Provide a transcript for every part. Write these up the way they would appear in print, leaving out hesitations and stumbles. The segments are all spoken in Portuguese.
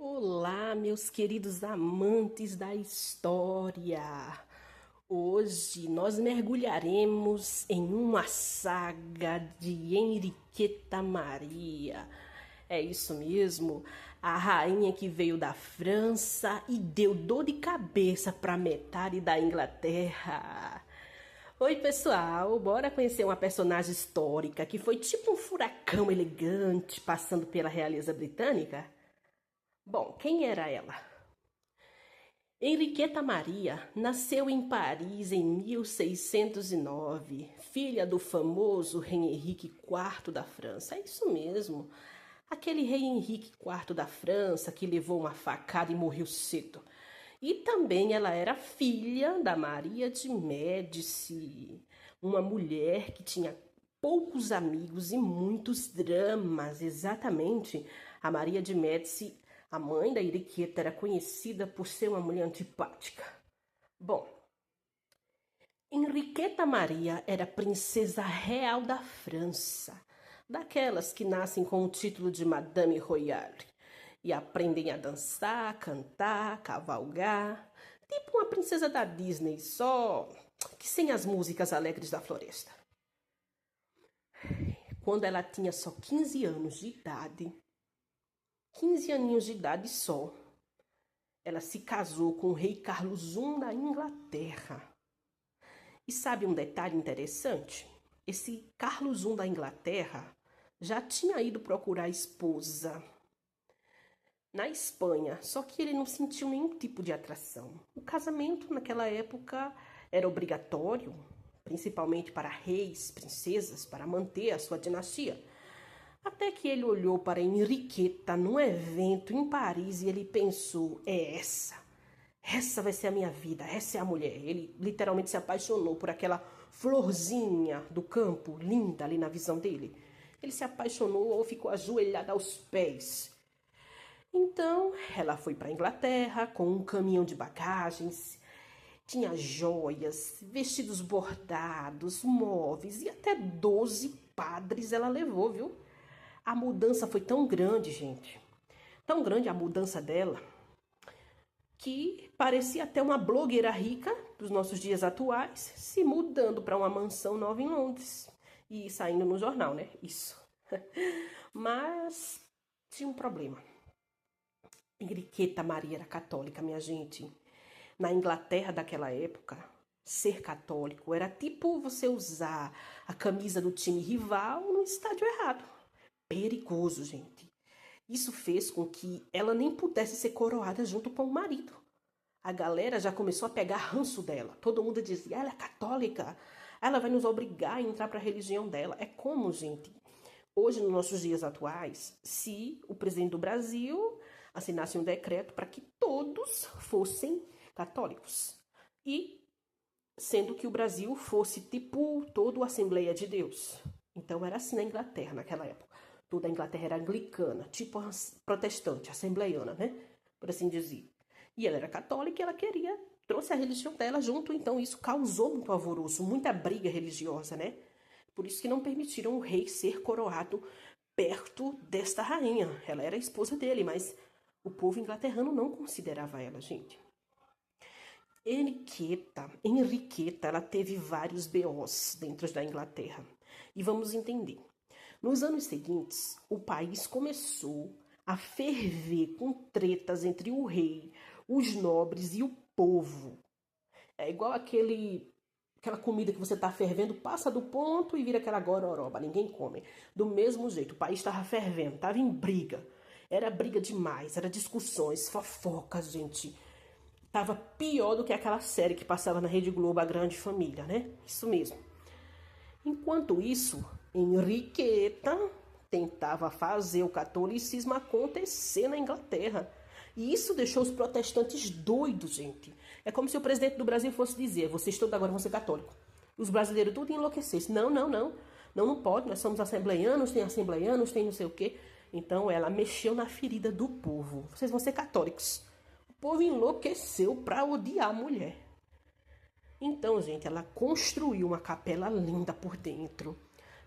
Olá, meus queridos amantes da história! Hoje nós mergulharemos em uma saga de Henriqueta Maria. É isso mesmo, a rainha que veio da França e deu dor de cabeça para metade da Inglaterra. Oi, pessoal, bora conhecer uma personagem histórica que foi tipo um furacão elegante passando pela realeza britânica? Bom, quem era ela? Henriqueta Maria nasceu em Paris em 1609, filha do famoso rei Henrique IV da França. É isso mesmo, aquele rei Henrique IV da França que levou uma facada e morreu cedo. E também ela era filha da Maria de Médici, uma mulher que tinha poucos amigos e muitos dramas. Exatamente, a Maria de Médici, a mãe da Henriqueta, era conhecida por ser uma mulher antipática. Bom, Henriqueta Maria era princesa real da França, daquelas que nascem com o título de Madame Royale e aprendem a dançar, cantar, cavalgar, tipo uma princesa da Disney, só que sem as músicas alegres da floresta. Quando ela tinha só 15 anos de idade, 15 aninhos de idade só, ela se casou com o rei Carlos I da Inglaterra. E sabe um detalhe interessante? Esse Carlos I da Inglaterra já tinha ido procurar esposa na Espanha, só que ele não sentiu nenhum tipo de atração. O casamento naquela época era obrigatório, principalmente para reis, princesas, para manter a sua dinastia. Até que ele olhou para Henriqueta num evento em Paris e ele pensou: é essa vai ser a minha vida, essa é a mulher. Ele literalmente se apaixonou por aquela florzinha do campo, linda ali na visão dele. Ele se apaixonou ou ficou ajoelhada aos pés. Então, ela foi para a Inglaterra com um caminhão de bagagens, tinha joias, vestidos bordados, móveis e até 12 padres ela levou, viu? A mudança foi tão grande, gente, tão grande a mudança dela, que parecia até uma blogueira rica dos nossos dias atuais se mudando para uma mansão nova em Londres e saindo no jornal, né? Isso. Mas tinha um problema. Henriqueta Maria era católica, minha gente. Na Inglaterra daquela época, ser católico era tipo você usar a camisa do time rival no estádio errado. Perigoso, gente. Isso fez com que ela nem pudesse ser coroada junto com o marido. A galera já começou a pegar ranço dela. Todo mundo dizia: ela é católica, ela vai nos obrigar a entrar para a religião dela. É como, gente, hoje, nos nossos dias atuais, se o presidente do Brasil assinasse um decreto para que todos fossem católicos. E sendo que o Brasil fosse tipo todo a Assembleia de Deus. Então era assim na Inglaterra naquela época. Toda a Inglaterra era anglicana, tipo a protestante, assembleiana, né? Por assim dizer. E ela era católica e ela queria, trouxe a religião dela junto, então isso causou muito alvoroço, muita briga religiosa, né? Por isso que não permitiram o rei ser coroado perto desta rainha. Ela era a esposa dele, mas o povo inglaterrano não considerava ela, gente. Henriqueta, ela teve vários BOs dentro da Inglaterra. E vamos entender. Nos anos seguintes, o país começou a ferver com tretas entre o rei, os nobres e o povo. É igual aquela comida que você está fervendo, passa do ponto e vira aquela gororoba, ninguém come. Do mesmo jeito, o país estava fervendo, estava em briga. Era briga demais, era discussões, fofocas, gente. Tava pior do que aquela série que passava na Rede Globo, A Grande Família, né? Isso mesmo. Enquanto isso, Henriqueta tentava fazer o catolicismo acontecer na Inglaterra. E isso deixou os protestantes doidos, gente. É como se o presidente do Brasil fosse dizer: vocês todos agora vão ser católicos. Os brasileiros tudo enlouquecessem. Não, não, não. Não, não pode. Nós somos assembleianos, tem não sei o quê. Então ela mexeu na ferida do povo. Vocês vão ser católicos. O povo enlouqueceu para odiar a mulher. Então, gente, ela construiu uma capela linda por dentro,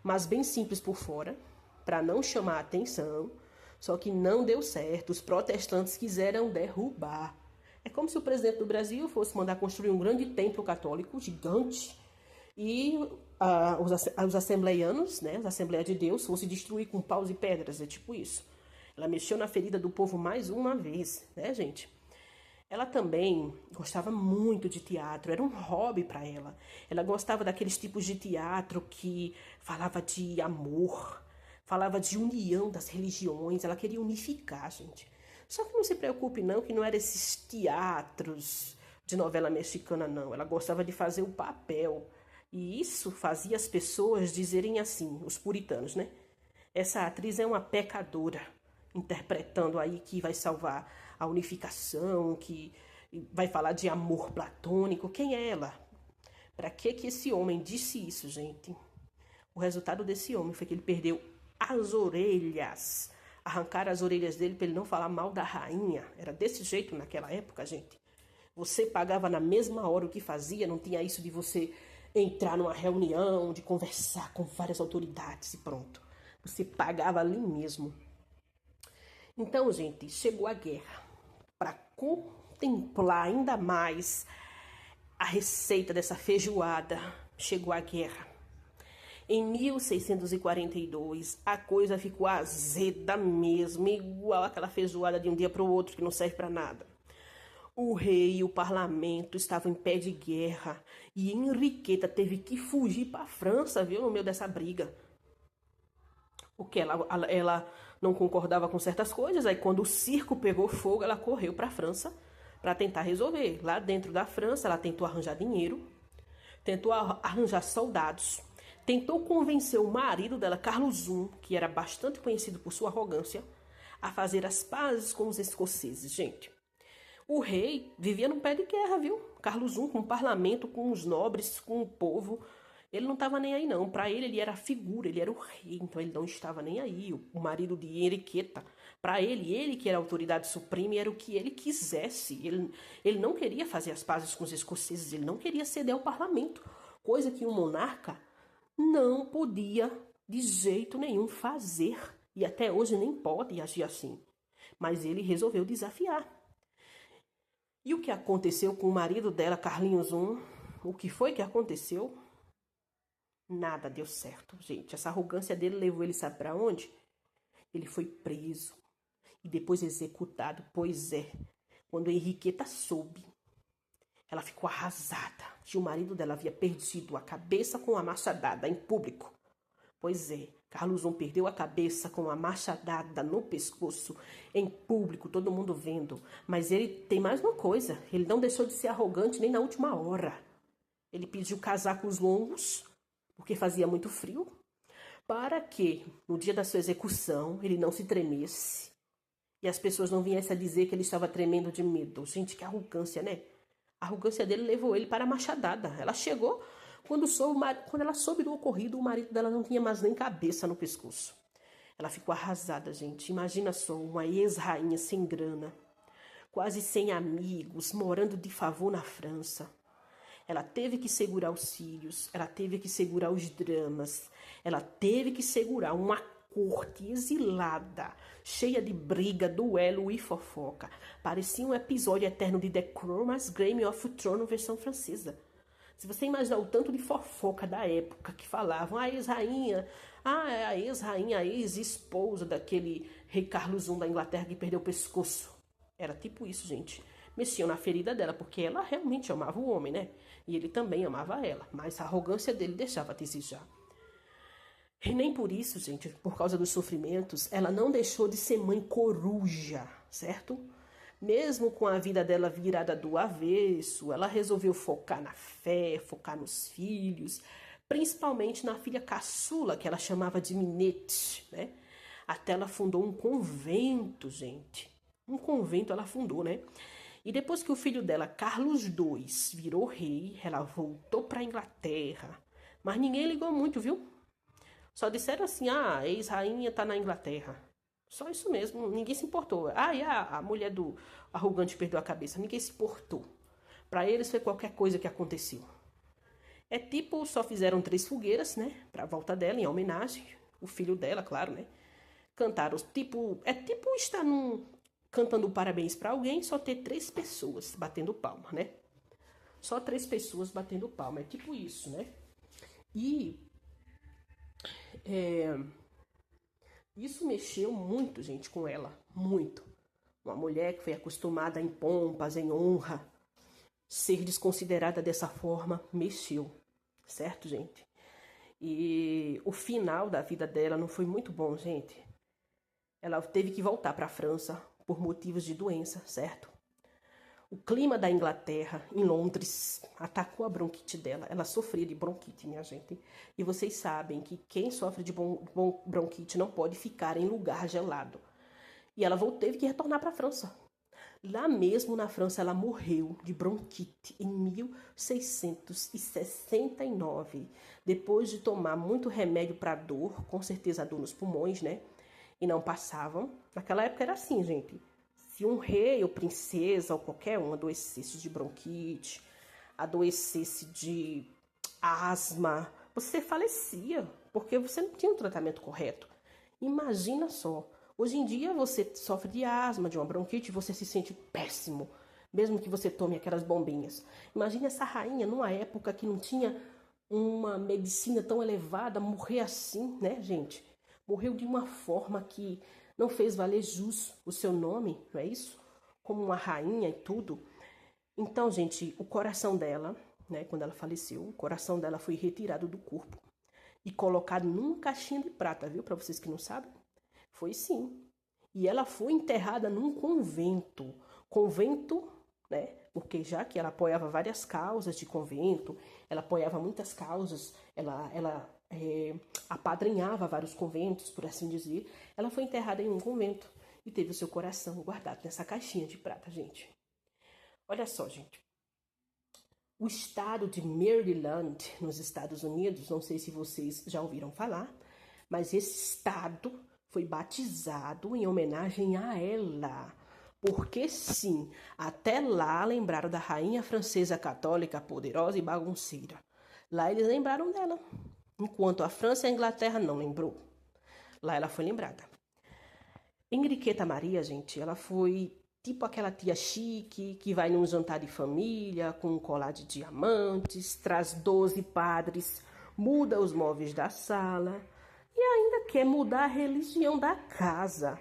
mas bem simples por fora, para não chamar a atenção. Só que não deu certo. Os protestantes quiseram derrubar. É como se o presidente do Brasil fosse mandar construir um grande templo católico gigante e os assembleianos, né, as Assembleias de Deus, fossem destruir com paus e pedras. É tipo isso. Ela mexeu na ferida do povo mais uma vez, né, gente? Ela também gostava muito de teatro, era um hobby para ela. Ela gostava daqueles tipos de teatro que falava de amor, falava de união das religiões, ela queria unificar, gente. Só que não se preocupe não, que não eram esses teatros de novela mexicana, não. Ela gostava de fazer o papel. E isso fazia as pessoas dizerem assim, os puritanos, né? Essa atriz é uma pecadora, interpretando aí que vai salvar a unificação, que vai falar de amor platônico. Quem é ela? Para que esse homem disse isso, gente? O resultado desse homem foi que ele perdeu as orelhas. Arrancaram as orelhas dele para ele não falar mal da rainha. Era desse jeito naquela época, gente. Você pagava na mesma hora o que fazia, não tinha isso de você entrar numa reunião, de conversar com várias autoridades e pronto. Você pagava ali mesmo. Então, gente, chegou a guerra. Para contemplar ainda mais a receita dessa feijoada, chegou a guerra. Em 1642, a coisa ficou azeda mesmo, igual aquela feijoada de um dia para o outro que não serve para nada. O rei e o parlamento estavam em pé de guerra e Henriqueta teve que fugir para a França, viu, no meio dessa briga. Porque ela não concordava com certas coisas, aí quando o circo pegou fogo, ela correu para a França para tentar resolver. Lá dentro da França, ela tentou arranjar dinheiro, tentou arranjar soldados, tentou convencer o marido dela, Carlos I, que era bastante conhecido por sua arrogância, a fazer as pazes com os escoceses, gente. O rei vivia num pé de guerra, viu? Carlos I com o parlamento, com os nobres, com o povo. Ele não estava nem aí, não. Para ele era a figura, ele era o rei, então ele não estava nem aí. O marido de Henriqueta, para ele que era a autoridade suprema, era o que ele quisesse. Ele não queria fazer as pazes com os escoceses, ele não queria ceder ao parlamento, coisa que um monarca não podia de jeito nenhum fazer. E até hoje nem pode agir assim. Mas ele resolveu desafiar. E o que aconteceu com o marido dela, Carlinhos I? O que foi que aconteceu? Nada deu certo, gente. Essa arrogância dele levou ele, sabe para onde? Ele foi preso e depois executado. Pois é, quando Henriqueta soube, ela ficou arrasada que o marido dela havia perdido a cabeça com a machadada em público. Pois é, Carlos I perdeu a cabeça com a machadada no pescoço, em público, todo mundo vendo. Mas ele tem mais uma coisa, ele não deixou de ser arrogante nem na última hora. Ele pediu casacos longos, porque fazia muito frio, para que, no dia da sua execução, ele não se tremesse e as pessoas não viessem a dizer que ele estava tremendo de medo. Gente, que arrogância, né? A arrogância dele levou ele para a machadada. Ela chegou, quando ela soube do ocorrido, o marido dela não tinha mais nem cabeça no pescoço. Ela ficou arrasada, gente. Imagina só, uma ex-rainha sem grana, quase sem amigos, morando de favor na França. Ela teve que segurar os filhos, ela teve que segurar os dramas, ela teve que segurar uma corte exilada, cheia de briga, duelo e fofoca. Parecia um episódio eterno de The Crown, mas Game of Thrones versão francesa. Se você imaginar o tanto de fofoca da época que falavam, a ex-rainha, a ex-rainha, a ex-esposa daquele rei Carlos I da Inglaterra que perdeu o pescoço. Era tipo isso, gente. Mexiam na ferida dela, porque ela realmente amava o homem, né? E ele também amava ela, mas a arrogância dele deixava a desejar. E nem por isso, gente, por causa dos sofrimentos, ela não deixou de ser mãe coruja, certo? Mesmo com a vida dela virada do avesso, ela resolveu focar na fé, focar nos filhos, principalmente na filha caçula, que ela chamava de Minette, né? Até ela fundou um convento, gente. Um convento ela fundou, né? E depois que o filho dela, Carlos II, virou rei, ela voltou para a Inglaterra. Mas ninguém ligou muito, viu? Só disseram assim, a ex-rainha tá na Inglaterra. Só isso mesmo, ninguém se importou. E a mulher do arrogante perdeu a cabeça, ninguém se importou. Para eles foi qualquer coisa que aconteceu. É tipo, só fizeram 3 fogueiras, né? Pra volta dela, em homenagem. O filho dela, claro, né? cantaram, é tipo estar cantando parabéns para alguém, só ter 3 pessoas batendo palma, né? Só 3 pessoas batendo palma, é tipo isso, né? E isso mexeu muito, gente, com ela, muito. Uma mulher que foi acostumada em pompas, em honra, ser desconsiderada dessa forma, mexeu, certo, gente? E o final da vida dela não foi muito bom, gente. Ela teve que voltar para a França por motivos de doença, certo? O clima da Inglaterra, em Londres, atacou a bronquite dela. Ela sofria de bronquite, minha gente. E vocês sabem que quem sofre de bronquite não pode ficar em lugar gelado. E ela teve que retornar para a França. Lá mesmo na França, ela morreu de bronquite em 1669, depois de tomar muito remédio para dor, com certeza dor nos pulmões, né? E não passavam. Naquela época era assim, gente. Se um rei ou princesa ou qualquer um adoecesse de bronquite, adoecesse de asma, você falecia, porque você não tinha um tratamento correto. Imagina só. Hoje em dia você sofre de asma, de uma bronquite, e você se sente péssimo, mesmo que você tome aquelas bombinhas. Imagina essa rainha, numa época que não tinha uma medicina tão elevada, morrer assim, né, gente? Morreu de uma forma que não fez valer jus o seu nome, não é isso? Como uma rainha e tudo. Então, gente, o coração dela, né, quando ela faleceu, o coração dela foi retirado do corpo e colocado num caixinha de prata, viu? Para vocês que não sabem. Foi sim. E ela foi enterrada num convento. Convento, né? Porque já que ela apoiava várias causas de convento, ela apoiava muitas causas, ela apadrinhava vários conventos, por assim dizer. Ela foi enterrada em um convento e teve o seu coração guardado nessa caixinha de prata, gente. Olha só, gente. O estado de Maryland, nos Estados Unidos, não sei se vocês já ouviram falar, mas esse estado foi batizado em homenagem a ela. Porque sim, até lá lembraram da rainha francesa católica poderosa e bagunceira. Lá eles lembraram dela, enquanto a França e a Inglaterra não lembrou. Lá ela foi lembrada. Henriqueta Maria, gente, ela foi tipo aquela tia chique que vai num jantar de família com um colar de diamantes, traz 12 padres, muda os móveis da sala e ainda quer mudar a religião da casa.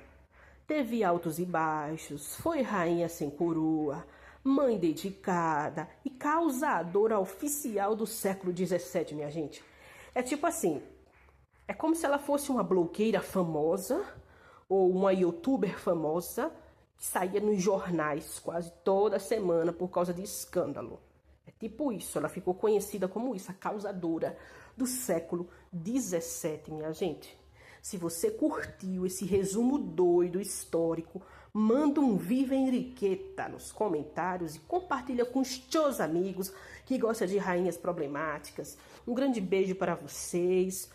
Teve altos e baixos, foi rainha sem coroa, mãe dedicada e causadora oficial do século XVII, minha gente. É tipo assim, é como se ela fosse uma blogueira famosa ou uma youtuber famosa que saía nos jornais quase toda semana por causa de escândalo. É tipo isso, ela ficou conhecida como isso, a causadora do século XVII, minha gente. Se você curtiu esse resumo doido histórico, manda um Viva Henriqueta nos comentários e compartilha com os teus amigos que gostam de rainhas problemáticas. Um grande beijo para vocês,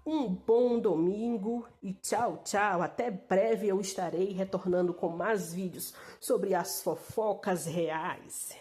um bom domingo e tchau, tchau. Até breve eu estarei retornando com mais vídeos sobre as fofocas reais.